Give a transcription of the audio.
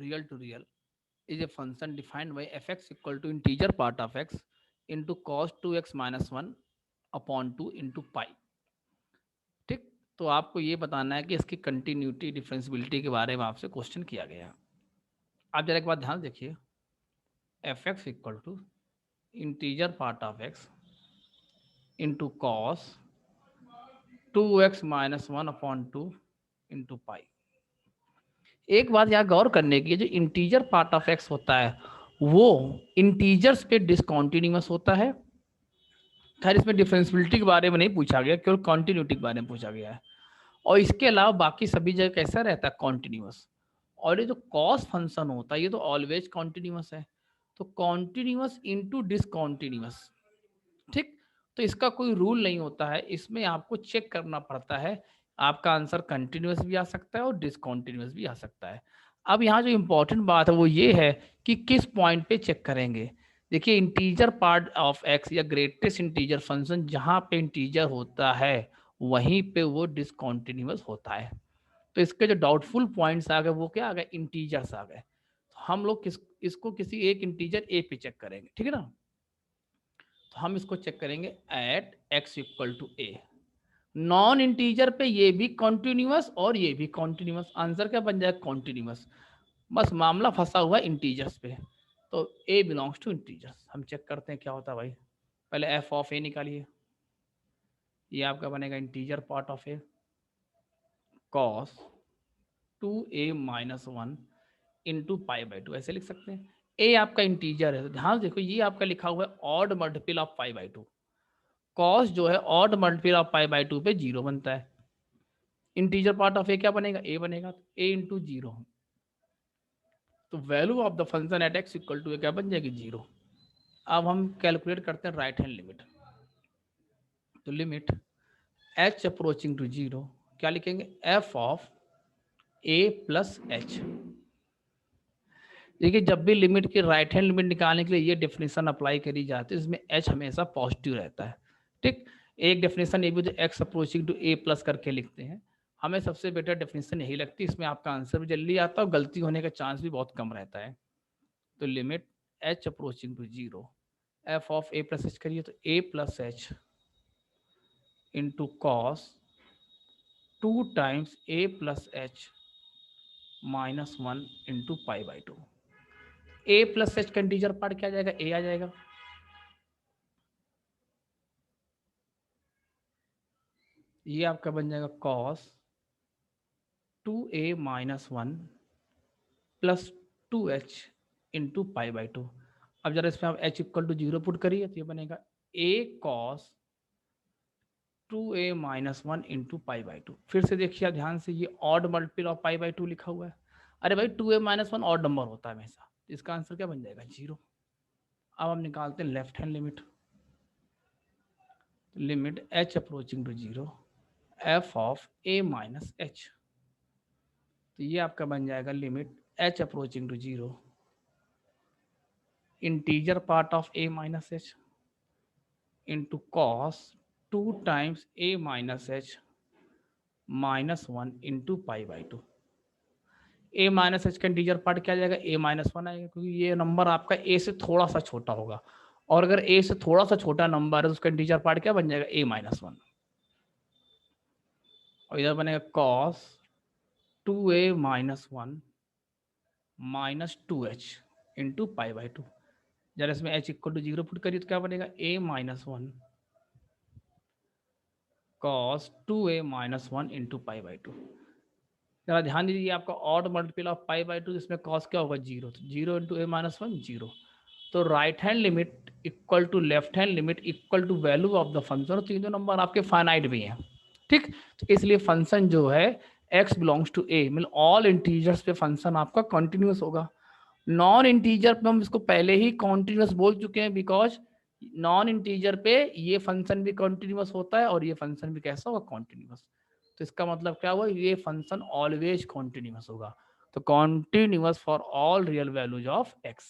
real to real is a function defined by fx equal to integer part of x into cos 2x minus 1 upon 2 into पाई। ठीक, तो आपको ये बताना है कि इसकी कंटिन्यूटी डिफरेंसिबिलिटी के बारे में आपसे क्वेश्चन किया गया है। आप जरा एक बात ध्यान देखिए, f x equal to integer part of x into cos 2x minus 1 upon 2 into pi. एक बात यहाँ गौर करने की, जो इंटीजर पार्ट ऑफ एक्स होता है वो इंटीजर्स पे डिसकॉन्टिन्यूअस होता है। खैर इसमें डिफरेंसिबिलिटी के बारे में नहीं पूछा गया, केवल कॉन्टिन्यूटी के बारे में पूछा गया है। और इसके अलावा बाकी सभी जगह कैसा रहता है, कॉन्टिन्यूअस। और ये जो कॉस फंक्शन होता है ये तो ऑलवेज कॉन्टिन्यूअस है, तो कॉन्टिन्यूअस इंटू डिसकॉन्टिन्यूअस। ठीक, तो इसका कोई रूल नहीं होता है, इसमें आपको चेक करना पड़ता है। आपका आंसर कंटिन्यूअस भी आ सकता है और डिसकॉन्टिन्यूअस भी आ सकता है। अब यहाँ जो इंपॉर्टेंट बात है वो ये है कि किस पॉइंट पे चेक करेंगे। देखिए, इंटीजर पार्ट ऑफ एक्स या ग्रेटेस्ट इंटीजर फंक्शन जहाँ पे इंटीजर होता है वहीं पे वो डिसकॉन्टिन्यूअस होता है। तो इसके जो डाउटफुल पॉइंट्स आ गए वो क्या आ गए, इंटीजर्स आ गए। तो हम लोग इसको किसी एक इंटीजर ए पे चेक करेंगे, ठीक है ना। तो हम इसको चेक करेंगे at x equal to a. Non integer पे ये भी कॉन्टिन्यूअस और ये भी कॉन्टिन्यूअस, आंसर क्या बन जाएगा, कॉन्टिन्यूअस। बस मामला फंसा हुआ इंटीजर्स पे। तो ए बिलोंग्स टू इंटीजर्स। हम चेक करते हैं क्या होता है भाई। पहले एफ ऑफ ए निकालिए, ये आपका बनेगा integer part of A cos 2a minus 1 into pi by 2, ऐसे लिख सकते हैं। ए आपका इंटीजर है, तो ध्यान से देखो ये आपका लिखा हुआ है odd multiple of pi by 2। Cos जो है odd multiple of pi by 2 पे जीरो बनता है। इंटीजर पार्ट ऑफ ए क्या बनेगा, ए बनेगा, तो ए इंटू जीरो। तो value of the function at x equal to A क्या बन जाएगी, जीरो। अब हम कैलकुलेट करते हैं राइट हैंड लिमिट। तो limit H approaching to zero, क्या लिखेंगे, F of A plus H. देखिए, जब भी लिमिट की राइट हैंड लिमिट निकालने के लिए ये डेफिनेशन अप्लाई करी जाती है, इसमें एच हमेशा पॉजिटिव रहता है। ठीक, एक डेफिनेशन ये भी जो x approaching to a plus करके लिखते हैं, हमें सबसे बेटर डेफिनेशन यही लगती है। इसमें आपका आंसर भी जल्दी आता है और गलती होने का चांस भी बहुत कम रहता है। तो limit H approaching to zero, F of A plus H करिए तो A plus H into cos 2 times A plus H minus 1 into pi by 2। A plus H का इंटीजर पार्ट क्या आ जाएगा, ए आ जाएगा। ये आपका बन जाएगा cos 2a minus 1 plus 2h into pi by 2। अब जरा इसमें आप h equal to zero put करिए तो ये बनेगा a cos 2a minus 1 into pi by 2। फिर से देखिए आप ध्यान से, ये odd multiple of pi by 2 लिखा हुआ है। अरे भाई 2a माइनस 1 ऑड नंबर होता है हमेशा, इसका आंसर क्या बन जाएगा, जीरो। अब हम निकालते हैं left hand limit. Limit h approaching to zero, F of a minus h. तो ये आपका बन जाएगा limit h approaching to zero, integer part of a minus h into cos 2 times a minus h minus 1 into pi by 2। A minus h का integer part क्या आ जाएगा, a minus 1 आएगा, क्योंकि ये नंबर आपका a से थोड़ा सा छोटा होगा। और अगर a से थोड़ा सा छोटा नंबर है तो उसका इंटीजर पार्ट क्या बन जाएगा, a माइनस 1। और इधर बनेगा cos 2a minus 1 minus 2h into pi by 2। जरा इसमें h equal to zero put करिए तो क्या बनेगा, a minus 1 cos 2a minus 1 into pi by 2। जरा ध्यान दीजिए, आपका odd multiple of pi by 2, जिसमें कॉस क्या होगा, जीरो। तो zero into a minus 1 zero. तो right hand limit equal to left hand limit equal to value of the function. तीनों नंबर आपके फाइनाइट भी हैं। ठीक, तो इसलिए फंक्शन जो है x बिलोंग्स टू a, मतलब ऑल इंटीजर्स पे फंक्शन आपका कंटिन्यूस होगा। नॉन इंटीजर पे हम इसको पहले ही कॉन्टिन्यूस बोल चुके हैं, बिकॉज नॉन इंटीजर पे ये फंक्शन भी कॉन्टिन्यूस होता है और ये फंक्शन भी कैसा होगा, कॉन्टिन्यूस। तो इसका मतलब क्या हुआ, ये फंक्शन ऑलवेज कॉन्टिन्यूस होगा। तो continuous for all real values of x.